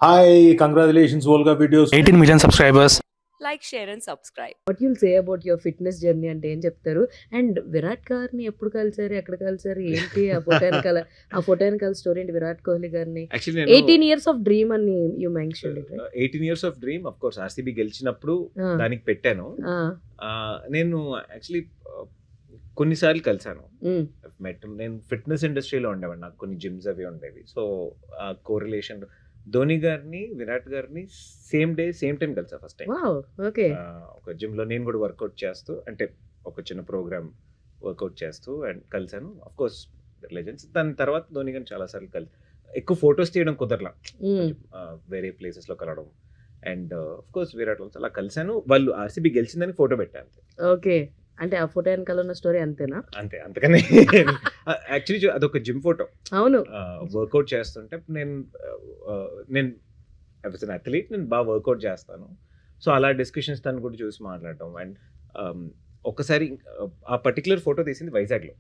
Hi, congratulations, Volga Videos. 18 million subscribers. Like, share and subscribe. What you'll say about your fitness journey అంటే ఏం చెప్తారు? And Virat గారిని ఎప్పుడు కలిసారు, ఎక్కడ కలిసారు, ఏంటి ఆ ఫోటో వెనకాల స్టోరీ ఏంటి? విరాట్ కోహ్లీ గారిని యాక్చువల్లీ 18 years of డ్రీమ్ అని you mention 18 years of dream, of course RCB గెలిచినప్పుడు దానికి పెట్టాను. నేను యాక్చువల్లీ కొన్నిసార్లు కలిసాను. నేను ఫిట్నెస్ ఇండస్ట్రీలో ఉండేవాడిని, నాకు కొన్ని జిమ్స్ అవి ఉండేవి. సో ఆ కోరిలేషన్ ధోని గారిని విరాట్ గారిని సేమ్ డే సేమ్ టైం కలిసా ఫస్ట్ టైం. ఓకే. ఒక జిమ్ లో నేను కూడా వర్కౌట్ చేస్తూ, అంటే ఒక చిన్న ప్రోగ్రామ్ వర్కౌట్ చేస్తూ అండ్ కలిసాను. Of course legends. దాని తర్వాత ధోని గారిని చాలా సార్లు ఎక్కువ ఫొటోస్ తీయడం కుదరలా, వేరే ప్లేసెస్ లో కలవడం. అండ్ ఆఫ్ కోర్స్ విరాట్ వాళ్ళు అలా కలిసాను. వాళ్ళు ఆర్సీబీ గెలిచిందని ఫోటో పెట్టాను. ఓకే, అంటే ఆ ఫోటో వెనకాల ఉన్న స్టోరీ అంతేనా? అంతే, అంతకని యాక్చువల్లీ అదొక జిమ్ ఫోటో. అవును, వర్కౌట్ చేస్తుంటే నేను అథ్లీట్, నేను బాగా వర్కౌట్ చేస్తాను. సో అలా డిస్కషన్స్ తను కూడా చూసి మాట్లాడటం. అండ్ ఒకసారి ఆ పర్టికులర్ ఫోటో తీసింది వైజాగ్లో.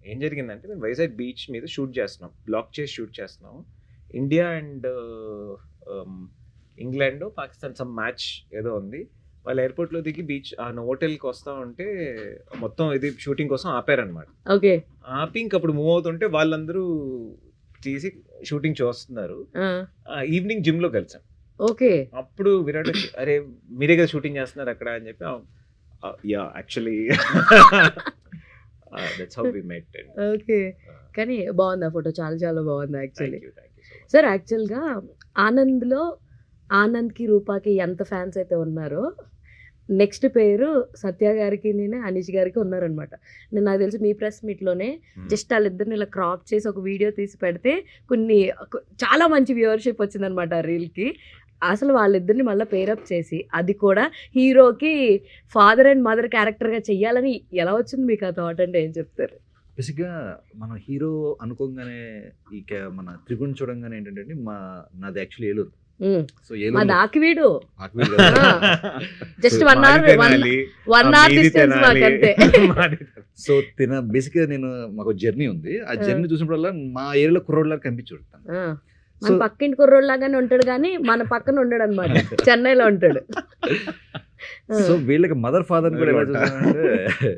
ఏం జరిగిందంటే, మేము వైజాగ్ బీచ్ మీద షూట్ చేస్తున్నాం, బ్లాక్ చేసి షూట్ చేస్తున్నాం. India and England Pakistan some match ఏదో ఉంది. వాళ్ళు ఎయిర్పోర్ట్లో దిగి బీచ్ హోటల్కి వస్తా ఉంటే మొత్తం ఇది షూటింగ్ కోసం ఆపారనమాట. ఓకే. ఆపి ఇంకప్పుడు మూవ్ అవుతుంటే వాళ్ళందరూ తీసి షూటింగ్ చూస్తున్నారు. ఈవినింగ్ జిమ్ లో కలిసాం. ఓకే. అప్పుడు విరాట్ వచ్చి, అరే మీరే కదా షూటింగ్ చేస్తున్నారు అక్కడ అని చెప్పి, yeah actually that's how we met. Okay, కానీ బాగుంది ఆ ఫోటో, చాలా చాలా బాగుంది actually. Thank you so much. Sir, యాక్చువల్గా ఆనంద్కి రూపాకి ఎంత ఫ్యాన్స్ అయితే ఉన్నారో, నెక్స్ట్ పేరు సత్య గారికి నేను అనీష్ గారికి ఉన్నారనమాట. నేను నాకు తెలిసి మీ ప్రెస్ మీట్లోనే జస్ట్ వాళ్ళిద్దరిని ఇలా క్రాప్ చేసి ఒక వీడియో తీసి పెడితే చాలా మంచి వ్యూవర్షిప్ వచ్చిందనమాట ఆ రీల్కి. అసలు వాళ్ళిద్దరిని మళ్ళీ పేరప్ చేసి, అది కూడా హీరోకి ఫాదర్ అండ్ మదర్ క్యారెక్టర్గా చెయ్యాలని ఎలా వచ్చింది మీకు ఆ థాట్? అంటే ఏం చెప్తారు? బేసిక్గా మనం హీరో అనుకోగానే మన త్రిగుణ్ చూడంగానే ఏంటంటే, నాది యాక్చువల్లీ ఏలూరు. సో వీడు జస్ట్ 1 hour డిస్టెన్స్ మాకంతే. సో బేసిక్గా మాకు జర్నీ ఉంది. ఆ జర్నీ చూసినప్పుడల్లా మా ఏరియాలో కుర్రోడ్లాగా కనిపించాడు. మన పక్కింటి కుర్రోడ్లాగానే ఉంటాడు, కానీ మన పక్కన ఉండడు అనమాట, చెన్నైలో ఉంటాడు. సో వీళ్ళకి మదర్ ఫాదర్ కూడా ఎలా చూసానంటే,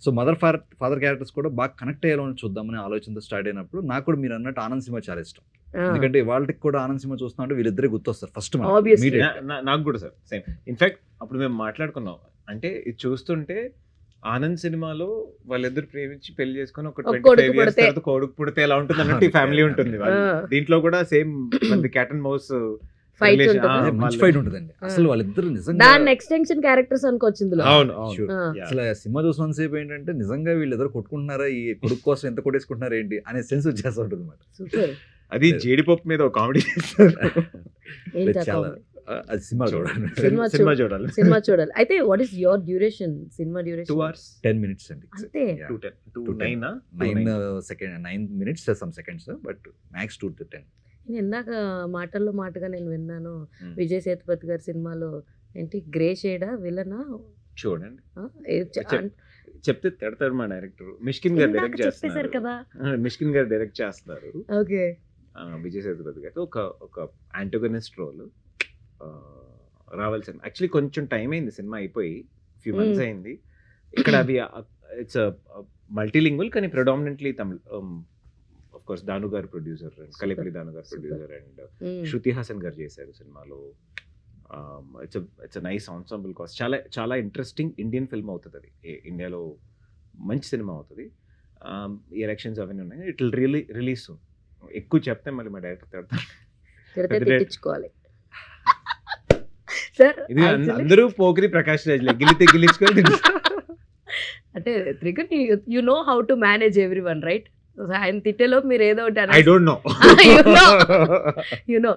సో మదర్ ఫాదర్ క్యారెక్టర్స్ కూడా బాగా కనెక్ట్ అయ్యేలా చూద్దామని ఆలోచనతో స్టార్ట్ అయినప్పుడు, నాకు కూడా మీరు అన్నట్టు ఆనంద్ సినిమా చాలా ఇష్టం. ఎందుకంటే వాళ్ళకి కూడా ఆనంద్ సినిమా చూస్తున్నా అంటే వీళ్ళిద్దరే గుర్తొస్తారు ఫస్ట్. నాకు కూడా సార్ సేమ్. ఇన్ఫాక్ట్ అప్పుడు మేము మాట్లాడుకున్నాం, అంటే ఇది చూస్తుంటే ఆనంద్ సినిమాలో వాళ్ళిద్దరు ప్రేమించి పెళ్లి చేసుకుని ఒక 25 years తర్వాత కొడుకు పుడితే ఎలా ఉంటుంది అన్నట్టు ఫ్యామిలీ ఉంటుంది. దీంట్లో కూడా same cat and mouse fight మంచి ఫైట్ ఉంటుందండి. అసలు వాళ్ళిద్దరు నిజంగా దాని ఎక్స్టెన్షన్ క్యారెక్టర్స్ అనుకోవచ్చు ఇందులో. అసలు సినిమా చూసిన సేపు ఏంటంటే, నిజంగా వీళ్ళిద్దరు కొట్టుకుంటున్నారా, ఈ కొడుకు కోసం ఎంత కొట్టేసుకుంటున్నారా ఏంటి అనే సెన్స్ వచ్చేస్తూ ఉంటుంది అనమాట. అది జీడిపప్పు మీద ఒక కామెడీ చేస్తారు. చాలా అది సినిమా చూడాలి, సినిమా చూడాలి. అయితే what is your duration? Cinema duration 2 hours 10 minutes అండి. అంతే. 9 minutes some seconds, but max 2 to 10. నేను ఇందాక మాటల్లో మాటగా నేను విన్నాను, విజయ్ సేతుపతి గారి సినిమాలో ఏంటి గ్రే షేడా విలనా చూడండి చెప్తే తిడతాడు మా డైరెక్టర్. మిష్కిన్ గారు డైరెక్ట్ చేస్తారు కదా, మిష్కిన్ గారు డైరెక్ట్ చేస్తున్నారు. ఓకే. విజయ్ సేతుపతి గారు ఒక యాంటోగనిస్ట్ రోల్ రావాల్సింది. యాక్చువల్లీ కొంచెం టైం అయింది, సినిమా అయిపోయి ఫ్యూ మంత్స్ అయింది. ఇక్కడ అవి ఇట్స్ మల్టీలింగ్వల్ కానీ ప్రెడామినెంట్లీ తమిళ్. ఆఫ్ కోర్స్ దాను గారు ప్రొడ్యూసర్, కలిపల్లి దాను గారు ప్రొడ్యూసర్, అండ్ శృతి హాసన్ గారు చేశారు సినిమాలో. It's nice ensemble cost. చాలా చాలా ఇంట్రెస్టింగ్ ఇండియన్ ఫిల్మ్ అవుతుంది అది. ఇండియాలో మంచి సినిమా అవుతుంది. ఎలక్షన్స్ అవన్నీ ఉన్నాయి. It will release soon. ఎక్కువ చెప్తే మళ్ళీ మా డైరెక్టర్ తిట్టించుకోవాలి సార్. ఇది అందరూ పోకిరి ప్రకాష్ రాజ్ గిలిచుకొని అంటే Trigun, you know how to manage everyone right? ఆయన తిట్టేలో మీరు ఏదో ఒకటి I don't know. You know